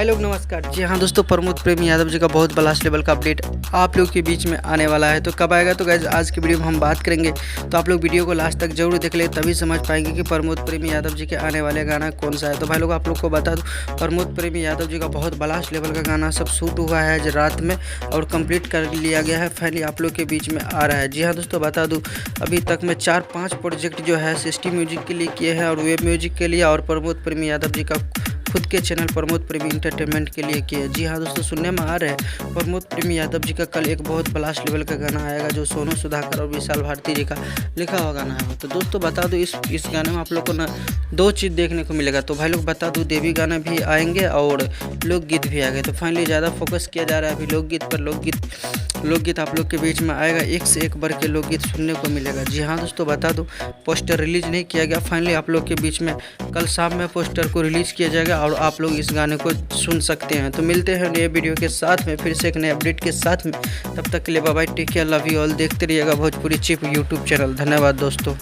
भाई लोग नमस्कार। जी हाँ दोस्तों, प्रमोद प्रेमी यादव जी का बहुत ब्लास्ट लेवल का अपडेट आप लोग के बीच में आने वाला है। तो कब आएगा तो गाइस आज की वीडियो में हम बात करेंगे। तो आप लोग वीडियो को लास्ट तक जरूर देख ले, तभी समझ पाएंगे कि प्रमोद प्रेमी यादव जी के आने वाले गाना कौन सा है। तो भाई लोग आप लोग को बता दूँ, प्रमोद प्रेमी यादव जी का बहुत ब्लास्ट लेवल का गाना सब शूट हुआ है आज रात में और कंप्लीट कर लिया गया है। फाइनली आप लोग के बीच में आ रहा है। जी हाँ दोस्तों, बता दूँ अभी तक में 4-5 प्रोजेक्ट जो है सिस्टी म्यूजिक के लिए किए हैं और वेब म्यूजिक के लिए, और प्रमोद प्रेमी यादव जी का खुद के चैनल प्रमोद प्रेमी इंटरटेनमेंट के लिए किया। जी हाँ दोस्तों, सुनने में आ रहे हैं प्रमोद प्रेमी यादव जी का कल एक बहुत ब्लास्ट लेवल का गाना आएगा जो सोनू सुधाकर और विशाल भारती जी का लिखा हुआ गाना है। तो दोस्तों बता दूँ इस गाने में आप लोग को ना 2 चीज़ देखने को मिलेगा। तो भाई लोग बता दूँ देवी गाना भी आएंगे और लोकगीत भी आएंगे। तो फाइनली ज़्यादा फोकस किया जा रहा है अभी लोकगीत पर। लोकगीत आप लोग के बीच में आएगा, एक से एक बढ़ के लोकगीत सुनने को मिलेगा। जी हाँ दोस्तों, बता दूँ पोस्टर रिलीज नहीं किया गया, फाइनली आप लोग के बीच में कल शाम में पोस्टर को रिलीज़ किया जाएगा और आप लोग इस गाने को सुन सकते हैं। तो मिलते हैं नए वीडियो के साथ में, फिर से एक नए अपडेट के साथ में। तब तक के लिए bye bye, take care, love you all. देखते रहिएगा भोजपुरी चिप यूट्यूब चैनल। धन्यवाद दोस्तों।